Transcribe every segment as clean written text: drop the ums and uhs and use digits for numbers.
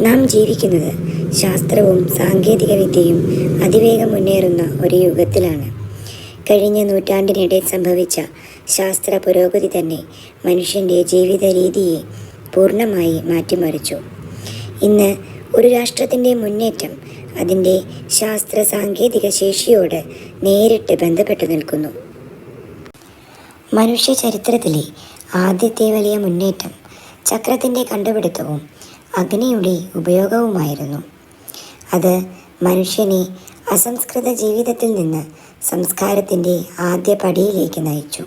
നാം ജീവിക്കുന്നത് ശാസ്ത്രവും സാങ്കേതിക വിദ്യയും അതിവേഗം മുന്നേറുന്ന ഒരു യുഗത്തിലാണ്. കഴിഞ്ഞ നൂറ്റാണ്ടിനിടെ സംഭവിച്ച ശാസ്ത്ര പുരോഗതി തന്നെ മനുഷ്യൻ്റെ ജീവിത രീതിയെ പൂർണ്ണമായി മാറ്റിമറിച്ചു. ഇന്ന് ഒരു രാഷ്ട്രത്തിൻ്റെ മുന്നേറ്റം അതിൻ്റെ ശാസ്ത്ര സാങ്കേതിക ശേഷിയോട് നേരിട്ട് ബന്ധപ്പെട്ടു നിൽക്കുന്നു. മനുഷ്യ ചരിത്രത്തിലെ ആദ്യത്തെ വലിയ മുന്നേറ്റം ചക്രത്തിൻ്റെ കണ്ടുപിടുത്തവും അഗ്നിയുടെ ഉപയോഗവുമായിരുന്നു. അത് മനുഷ്യനെ അസംസ്കൃത ജീവിതത്തിൽ നിന്ന് സംസ്കാരത്തിൻ്റെ ആദ്യ പടിയിലേക്ക് നയിച്ചു.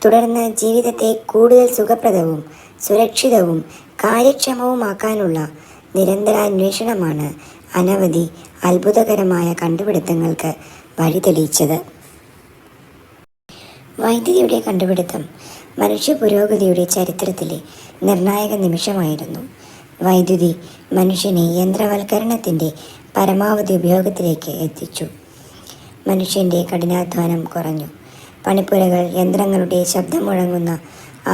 തുടർന്ന് ജീവിതത്തെ കൂടുതൽ സുഖപ്രദവും സുരക്ഷിതവും കാര്യക്ഷമവുമാക്കാനുള്ള നിരന്തരാന്വേഷണമാണ് അനവധി അത്ഭുതകരമായ കണ്ടുപിടുത്തങ്ങൾക്ക് വഴിതെളിയിച്ചത്. വൈദ്യുതിയുടെ കണ്ടുപിടുത്തം മനുഷ്യ പുരോഗതിയുടെ ചരിത്രത്തിലെ നിർണായക നിമിഷമായിരുന്നു. വൈദ്യുതി മനുഷ്യനെ യന്ത്രവൽക്കരണത്തിൻ്റെ പരമാവധി ഉപയോഗത്തിലേക്ക് എത്തിച്ചു. മനുഷ്യൻ്റെ കഠിനാധ്വാനം കുറഞ്ഞു. പണിപ്പുരകൾ യന്ത്രങ്ങളുടെ ശബ്ദം മുഴങ്ങുന്ന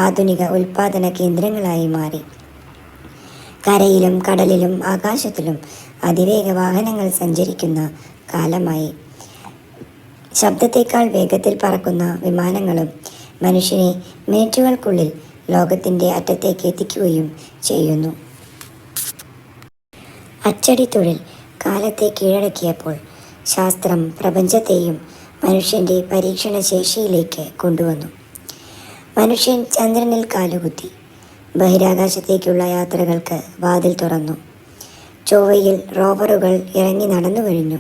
ആധുനിക ഉൽപ്പാദന കേന്ദ്രങ്ങളായി മാറി. കരയിലും കടലിലും ആകാശത്തിലും അതിവേഗ വാഹനങ്ങൾ സഞ്ചരിക്കുന്ന കാലമായി. ശബ്ദത്തേക്കാൾ വേഗത്തിൽ പറക്കുന്ന വിമാനങ്ങളും മനുഷ്യനെ മിനിറ്റുകൾക്കുള്ളിൽ ലോകത്തിൻ്റെ അറ്റത്തേക്ക് എത്തിക്കുകയും ചെയ്യുന്നു. അച്ചടി തൊഴിൽ കാലത്തെ കീഴടക്കിയപ്പോൾ ശാസ്ത്രം പ്രപഞ്ചത്തെയും മനുഷ്യൻ്റെ പരീക്ഷണശേഷിയിലേക്ക് കൊണ്ടുവന്നു. മനുഷ്യൻ ചന്ദ്രനിൽ കാലുകുത്തി. ബഹിരാകാശത്തേക്കുള്ള യാത്രകൾക്ക് വാതിൽ തുറന്നു. ചൊവ്വയിൽ റോവറുകൾ ഇറങ്ങി നടന്നു കഴിഞ്ഞു.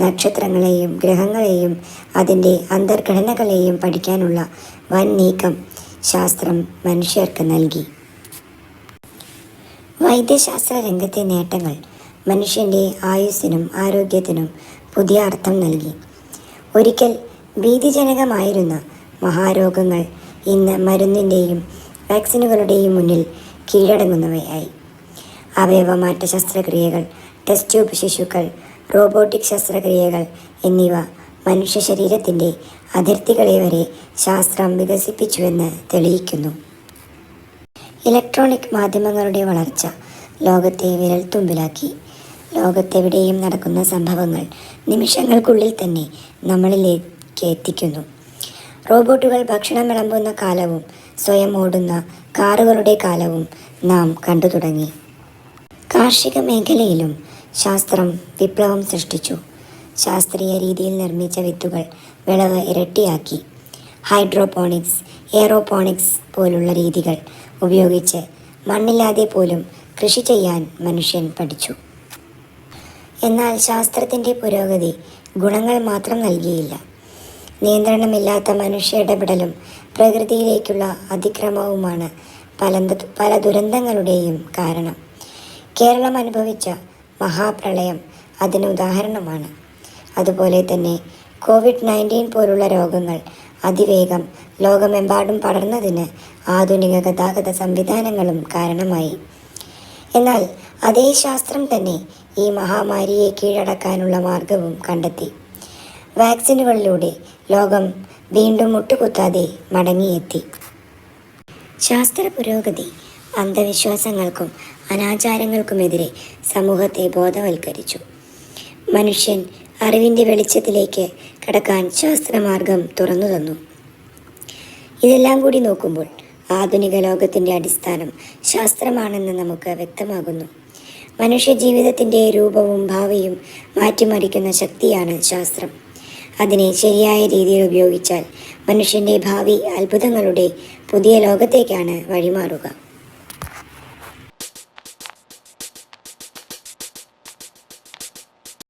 നക്ഷത്രങ്ങളെയും ഗ്രഹങ്ങളെയും അതിൻ്റെ അന്തർഘടനകളെയും പഠിക്കാനുള്ള വൻ നീക്കം ശാസ്ത്രം മനുഷ്യർക്ക് നൽകി. വൈദ്യശാസ്ത്ര രംഗത്തെ നേട്ടങ്ങൾ മനുഷ്യൻ്റെ ആയുസ്സിനും ആരോഗ്യത്തിനും പുതിയ അർത്ഥം നൽകി. ഒരിക്കൽ ഭീതിജനകമായിരുന്ന മഹാരോഗങ്ങൾ ഇന്ന് മരുന്നിൻ്റെയും വാക്സിനുകളുടെയും മുന്നിൽ കീഴടങ്ങുന്നവയായി. അവയവമാറ്റ ശസ്ത്രക്രിയകൾ, ടെസ്റ്റ് ട്യൂബ് ശിശുക്കൾ, റോബോട്ടിക് ശസ്ത്രക്രിയകൾ എന്നിവ മനുഷ്യ ശരീരത്തിൻ്റെ അതിർത്തികളെ വരെ ശാസ്ത്രം വികസിപ്പിച്ചുവെന്ന് തെളിയിക്കുന്നു. ഇലക്ട്രോണിക് മാധ്യമങ്ങളുടെ വളർച്ച ലോകത്തെ വിരൽത്തുമ്പിലാക്കി. ലോകത്തെവിടെയും നടക്കുന്ന സംഭവങ്ങൾ നിമിഷങ്ങൾക്കുള്ളിൽ തന്നെ നമ്മളിലേക്ക് എത്തിക്കുന്നു. റോബോട്ടുകൾ ഭക്ഷണം വിളമ്പുന്ന കാലവും സ്വയം ഓടുന്ന കാറുകളുടെ കാലവും നാം കണ്ടു തുടങ്ങി. കാർഷിക മേഖലയിലും ശാസ്ത്രം വിപ്ലവം സൃഷ്ടിച്ചു. ശാസ്ത്രീയ രീതിയിൽ നിർമ്മിച്ച വിത്തുകൾ വിളവ് ഇരട്ടിയാക്കി. ഹൈഡ്രോപോണിക്സ്, എയറോപോണിക്സ് പോലുള്ള രീതികൾ ഉപയോഗിച്ച് മണ്ണില്ലാതെ പോലും കൃഷി ചെയ്യാൻ മനുഷ്യൻ പഠിച്ചു. എന്നാൽ ശാസ്ത്രത്തിൻ്റെ പുരോഗതി ഗുണങ്ങൾ മാത്രം നൽകിയില്ല. നിയന്ത്രണമില്ലാത്ത മനുഷ്യ ഇടപെടലും പ്രകൃതിയിലേക്കുള്ള അതിക്രമവുമാണ് പല ദുരന്തങ്ങളുടെയും കാരണം. കേരളം അനുഭവിച്ച മഹാപ്രളയം അതിന് ഉദാഹരണമാണ്. അതുപോലെ തന്നെ COVID-19 പോലുള്ള രോഗങ്ങൾ അതിവേഗം ലോകമെമ്പാടും പടർന്നതിന് ആധുനിക ഗതാഗത സംവിധാനങ്ങളും കാരണമായി. എന്നാൽ അതേ ശാസ്ത്രം തന്നെ ഈ മഹാമാരിയെ കീഴടക്കാനുള്ള മാർഗവും കണ്ടെത്തി. വാക്സിനുകളിലൂടെ ലോകം വീണ്ടും മുട്ടുകുത്താതെ മടങ്ങിയെത്തി. ശാസ്ത്ര പുരോഗതി അന്ധവിശ്വാസങ്ങൾക്കും അനാചാരങ്ങൾക്കുമെതിരെ സമൂഹത്തെ ബോധവൽക്കരിച്ചു. മനുഷ്യൻ അറിവിൻ്റെ വെളിച്ചത്തിലേക്ക് കടക്കാൻ ശാസ്ത്രമാർഗം തുറന്നു തന്നു. ഇതെല്ലാം കൂടി നോക്കുമ്പോൾ ആധുനിക ലോകത്തിൻ്റെ അടിസ്ഥാനം ശാസ്ത്രമാണെന്ന് നമുക്ക് വ്യക്തമാകുന്നു. മനുഷ്യ ജീവിതത്തിൻ്റെ രൂപവും ഭാവിയും മാറ്റിമറിക്കുന്ന ശക്തിയാണ് ശാസ്ത്രം. അതിനെ ശരിയായ രീതിയിൽ ഉപയോഗിച്ചാൽ മനുഷ്യൻ്റെ ഭാവി അത്ഭുതങ്ങളുടെ പുതിയ ലോകത്തേക്കാണ് വഴിമാറുക.